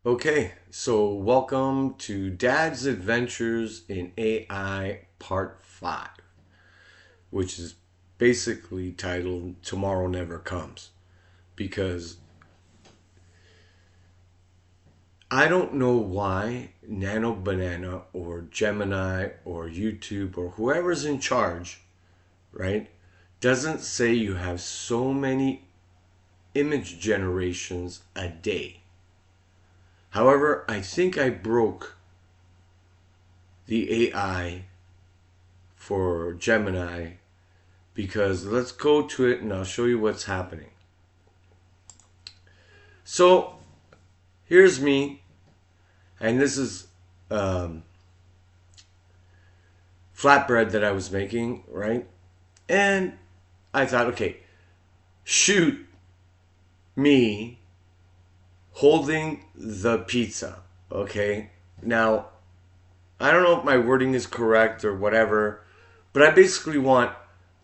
Okay, so welcome to Dad's Adventures in AI Part 5, which is basically titled Tomorrow Never Comes. Because I don't know why Nano Banana or Gemini or YouTube or whoever's in charge, right, doesn't say you have so many image generations a day. However, I think I broke the AI for Gemini because let's go to it and I'll show you what's happening. So here's me, and this is flatbread that I was making, right? And I thought, okay, shoot me holding the pizza, okay? Now, I don't know if my wording is correct or whatever, but I basically want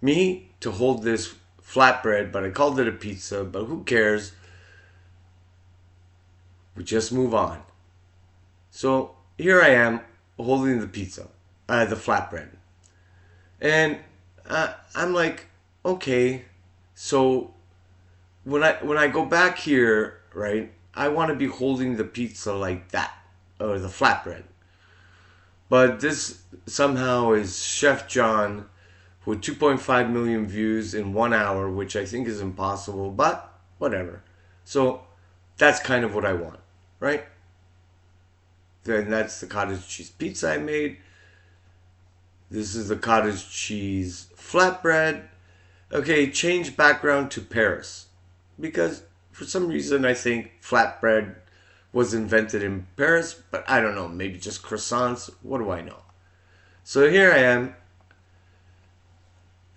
me to hold this flatbread, but I called it a pizza, but who cares? We just move on. So here I am holding the pizza, the flatbread. And I'm like, okay, so when I go back here, right, I want to be holding the pizza like that, or the flatbread. But this somehow is Chef John with 2.5 million views in 1 hour, which I think is impossible, but whatever. So that's kind of what I want, right? Then that's the cottage cheese pizza I made. This is the cottage cheese flatbread. Okay, change background to Paris. Because for some reason I think flatbread was invented in Paris, but I don't know, maybe just croissants. What do I know? So here I am.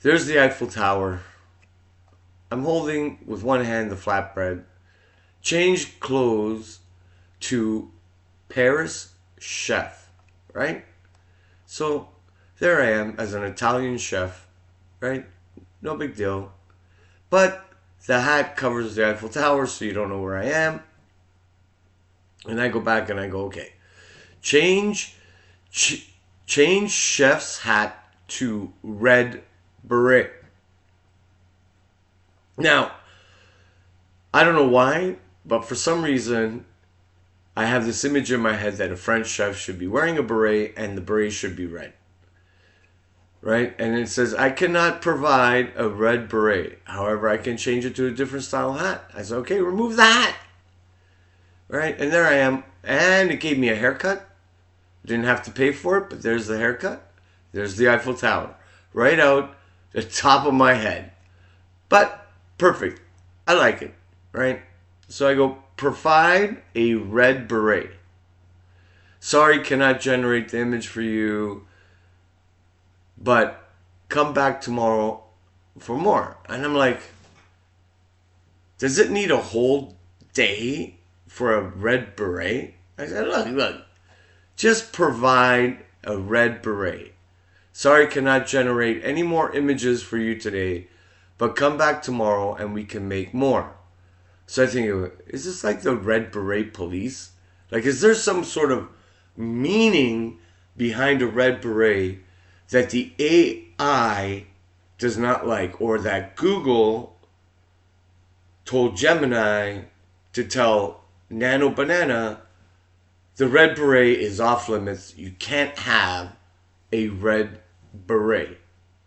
There's the Eiffel Tower. I'm holding with one hand the flatbread. Change clothes to Paris chef, right? So there I am as an Italian chef, right? No big deal. But the hat covers the Eiffel Tower, so you don't know where I am. And I go back and I go, okay, change, change chef's hat to red beret. Now, I don't know why, but for some reason, I have this image in my head that a French chef should be wearing a beret and the beret should be red. Right? And it says, I cannot provide a red beret. However, I can change it to a different style hat. I said, okay, remove the hat. Right? And there I am. And it gave me a haircut. Didn't have to pay for it, but there's the haircut. There's the Eiffel Tower. Right out the top of my head. But perfect. I like it. Right? So I go, provide a red beret. Sorry, cannot generate the image for you, but come back tomorrow for more. And I'm like, does it need a whole day for a red beret? I said, look, just provide a red beret. Sorry, cannot generate any more images for you today, but come back tomorrow and we can make more. So I think, is this like the red beret police? Like, is there some sort of meaning behind a red beret that the AI does not like, or that Google told Gemini to tell Nano Banana the red beret is off limits. You can't have a red beret,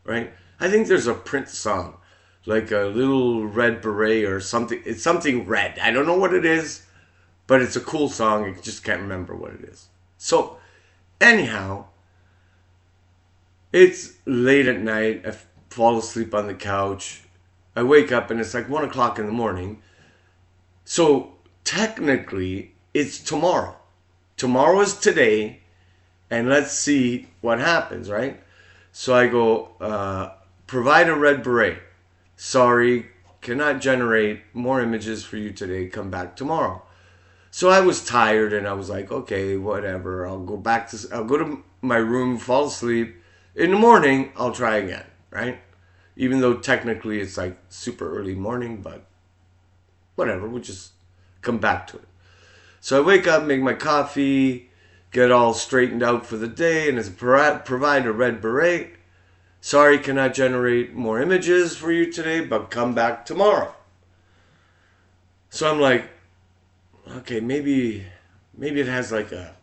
right? I think there's a Prince song, like a little red beret or something. It's something red. I don't know what it is, but it's a cool song. I just can't remember what it is. So, anyhow, it's late at night. I fall asleep on the couch. I wake up and it's like 1 o'clock in the morning. So technically, it's tomorrow. Tomorrow is today, and let's see what happens, right? So I go, provide a red beret. Sorry, cannot generate more images for you today. Come back tomorrow. So I was tired and I was like, okay, whatever. I'll go to my room, fall asleep. In the morning, I'll try again, right? Even though technically it's like super early morning, but whatever. We'll just come back to it. So I wake up, make my coffee, get all straightened out for the day, and as provide a red beret. Sorry, cannot generate more images for you today, but come back tomorrow. So I'm like, okay, maybe it has like a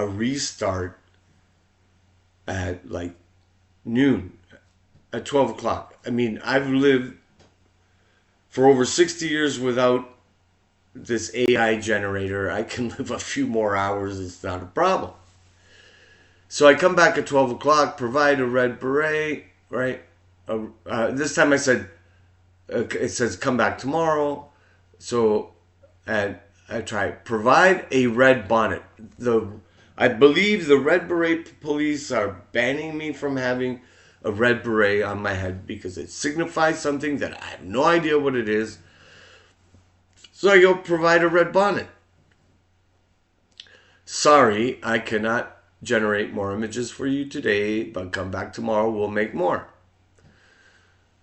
restart at like noon, at 12 o'clock. I mean, I've lived for over 60 years without this AI generator. I can live a few more hours. It's not a problem. So I come back at 12 o'clock, provide a red beret, right? This time I said, it says come back tomorrow. So and I try, provide a red bonnet. I believe the red beret police are banning me from having a red beret on my head because it signifies something that I have no idea what it is. So I go, provide a red bonnet. Sorry, I cannot generate more images for you today, but come back tomorrow, we'll make more.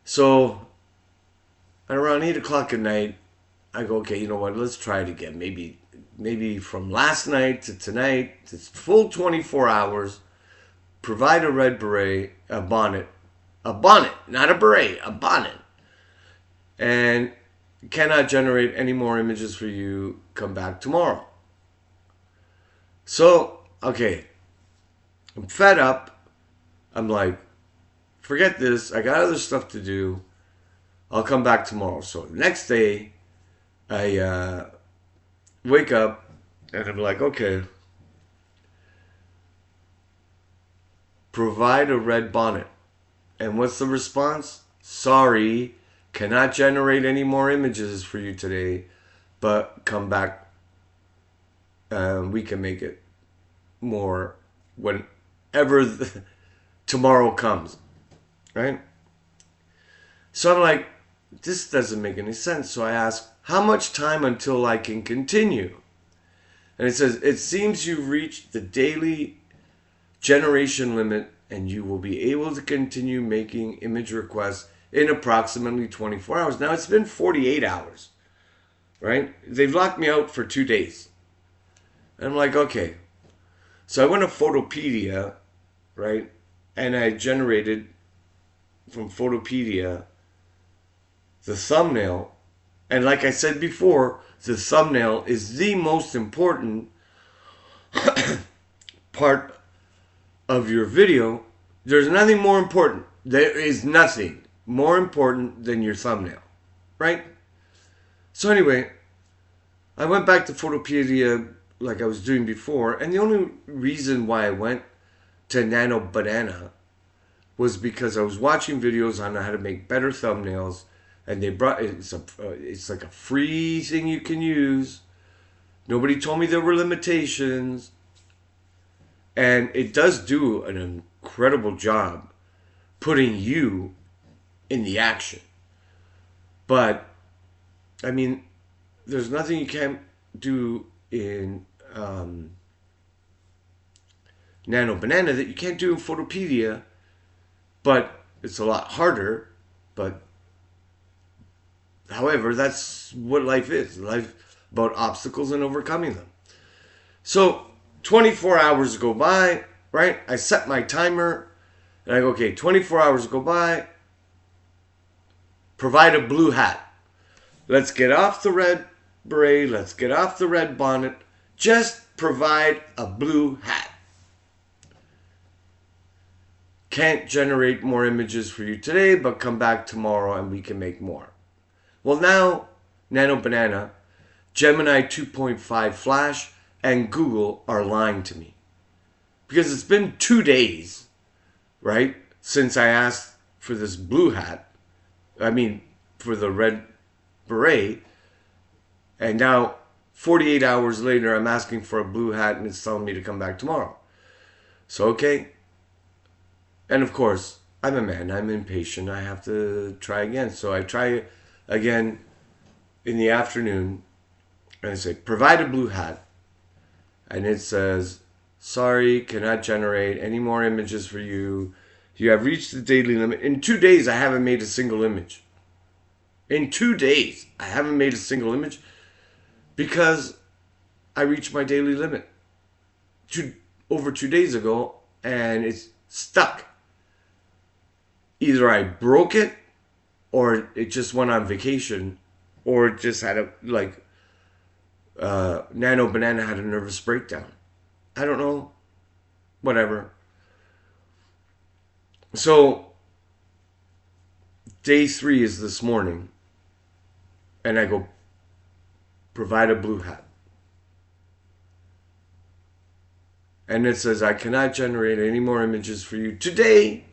So at around 8 o'clock at night, I go, okay, you know what, let's try it again. Maybe from last night to tonight, it's full 24 hours, provide a red beret, a bonnet, not a beret, a bonnet, and cannot generate any more images for you, come back tomorrow. So, okay, I'm fed up. I'm like, forget this, I got other stuff to do, I'll come back tomorrow. So the next day, I wake up and I'm like, okay, provide a red bonnet. And what's the response? Sorry, cannot generate any more images for you today, but come back. We can make it more whenever tomorrow comes, right? So I'm like, this doesn't make any sense. So I ask, how much time until I can continue? And it says, it seems you've reached the daily generation limit and you will be able to continue making image requests in approximately 24 hours. Now it's been 48 hours, right? They've locked me out for 2 days. And I'm like, okay. So I went to Photopedia, right? And I generated from Photopedia the thumbnail. And like I said before, the thumbnail is the most important part of your video. There's nothing more important. There is nothing more important than your thumbnail, right? So anyway, I went back to Photopedia like I was doing before, and the only reason why I went to Nano Banana was because I was watching videos on how to make better thumbnails, and they brought it's like a free thing you can use. Nobody told me there were limitations, and it does do an incredible job putting you in the action. But I mean, there's nothing you can't do in Nano Banana that you can't do in Photopedia, but it's a lot harder. But however, that's what life is. Life about obstacles and overcoming them. So 24 hours go by, right? I set my timer and I go, okay, 24 hours go by. Provide a blue hat. Let's get off the red beret. Let's get off the red bonnet. Just provide a blue hat. Can't generate more images for you today, but come back tomorrow and we can make more. Well, now Nano Banana, Gemini 2.5 Flash, and Google are lying to me. Because it's been 2 days, right, since I asked for this blue hat. I mean, for the red beret. And now, 48 hours later, I'm asking for a blue hat and it's telling me to come back tomorrow. So, okay. And of course, I'm a man. I'm impatient. I have to try again. So I try again in the afternoon. And I say, provide a blue hat. And it says, sorry, cannot generate any more images for you. You have reached the daily limit. In 2 days, I haven't made a single image. In 2 days, I haven't made a single image because I reached my daily limit over 2 days ago, and it's stuck. Either I broke it, or it just went on vacation, or it just had Nano Banana had a nervous breakdown. I don't know. Whatever. So, day 3 is this morning, and I go, provide a blue hat. And it says, I cannot generate any more images for you today.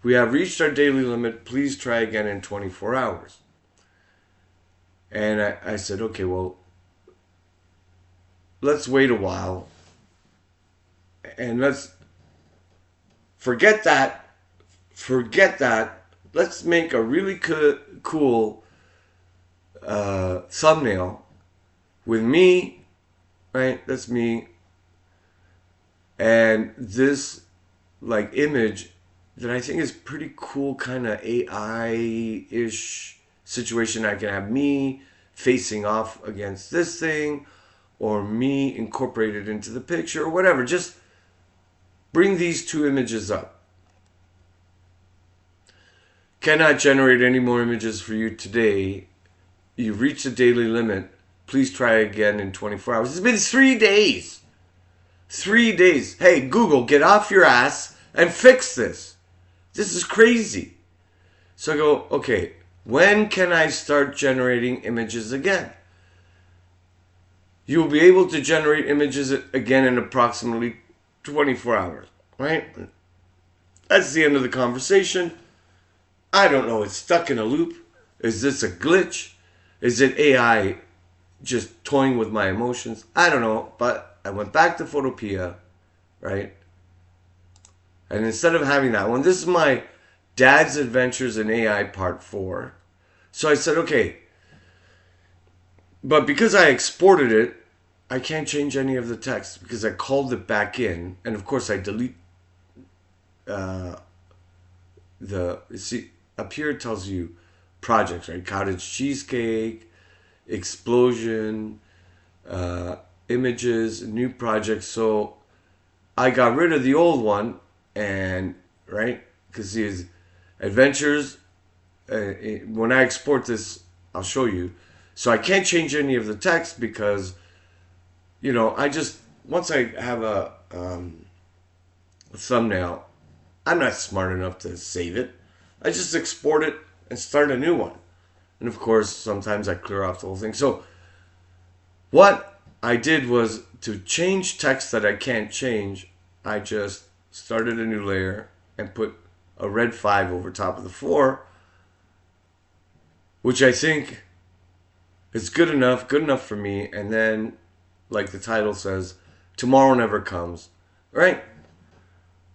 We have reached our daily limit. Please try again in 24 hours. And I said, okay, well, let's wait a while. And let's forget that. Let's make a really cool thumbnail with me, right? That's me. And this image that I think is pretty cool, kind of AI-ish situation. I can have me facing off against this thing, or me incorporated into the picture, or whatever. Just bring these 2 images up. Cannot generate any more images for you today. You've reached the daily limit. Please try again in 24 hours. It's been 3 days. 3 days. Hey, Google, get off your ass and fix this. This is crazy. So I go, okay, when can I start generating images again? You will be able to generate images again in approximately 24 hours, right? That's the end of the conversation. I don't know. It's stuck in a loop. Is this a glitch? Is it AI just toying with my emotions? I don't know, but I went back to Photopea, right? And instead of having that one, this is my Dad's Adventures in AI Part 4. So I said, okay, but because I exported it, I can't change any of the text because I called it back in. And of course I delete see, up here it tells you projects, right? Cottage cheesecake, explosion, images, new projects. So I got rid of the old one, and right, because these adventures, when I export this, I'll show you. So I can't change any of the text because, I just, once I have a thumbnail, I'm not smart enough to save it. I just export it and start a new one. And of course, sometimes I clear off the whole thing. So what I did was, to change text that I can't change, I just started a new layer and put a red 5 over top of the 4, which I think is good enough for me. And then, like the title says, tomorrow never comes, right?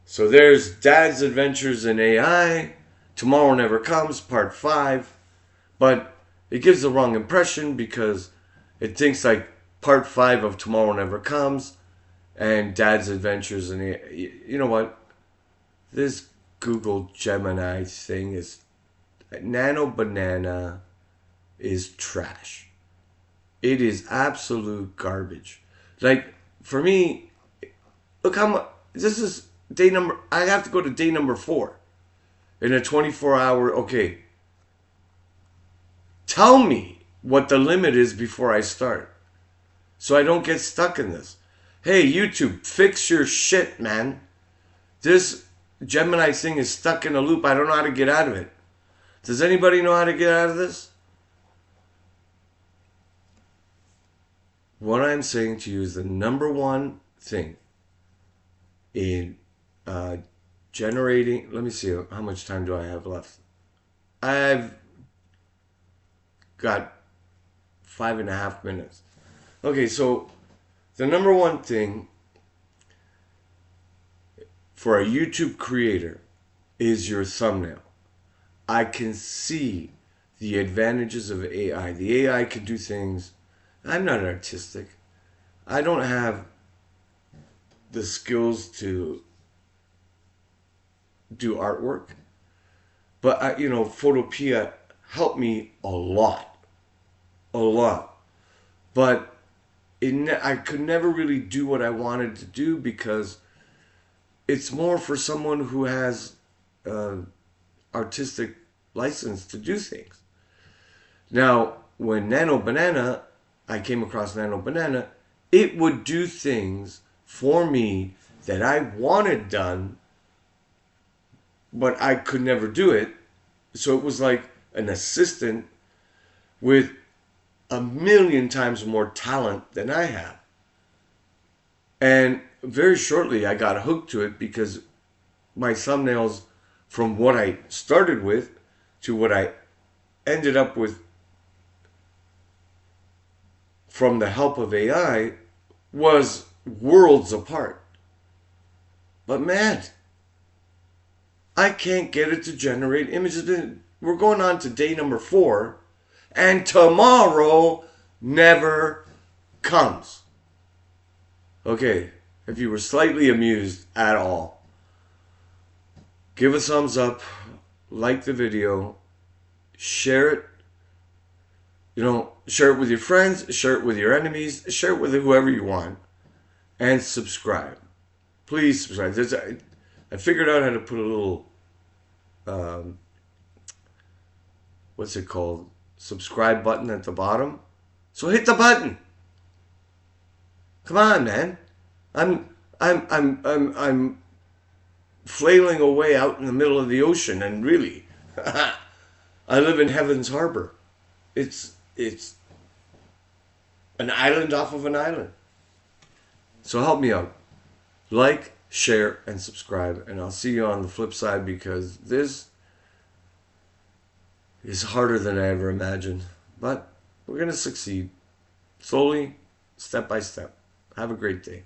So there's Dad's Adventures in AI, Tomorrow Never Comes, Part 5. But it gives the wrong impression because it thinks like Part 5 of Tomorrow Never Comes and Dad's Adventures in AI. You know what? This Google Gemini thing is... Nano Banana is trash. It is absolute garbage. Like, for me, look how much... This is day number... I have to go to day number 4 in a 24-hour... Okay. Tell me what the limit is before I start, so I don't get stuck in this. Hey, YouTube, fix your shit, man. This Gemini thing is stuck in a loop. I don't know how to get out of it. Does anybody know how to get out of this? What I'm saying to you is the number one thing in generating... Let me see, how much time do I have left? I've got 5.5 minutes. Okay, so the number one thing for a YouTube creator is your thumbnail. I can see the advantages of AI. The AI can do things. I'm not artistic. I don't have the skills to do artwork. But, Photopea helped me a lot. But I could never really do what I wanted to do because it's more for someone who has artistic license to do things. Now, when Nano Banana, I came across Nano Banana, it would do things for me that I wanted done, but I could never do it. So it was like an assistant with a million times more talent than I have. And very shortly I got hooked to it because my thumbnails, from what I started with to what I ended up with from the help of AI, was worlds apart. But man, I can't get it to generate images. We're going on to day number 4, and tomorrow never comes. Okay, if you were slightly amused at all, give a thumbs up, like the video, share it. Share it with your friends, share it with your enemies, share it with whoever you want, and subscribe. Please subscribe. I figured out how to put a little, what's it called? Subscribe button at the bottom. So hit the button. Come on, man. I'm flailing away out in the middle of the ocean, and really, I live in Heaven's Harbor. It's an island off of an island. So help me out. Like, share, and subscribe. And I'll see you on the flip side, because this is harder than I ever imagined. But we're going to succeed. Slowly, step by step. Have a great day.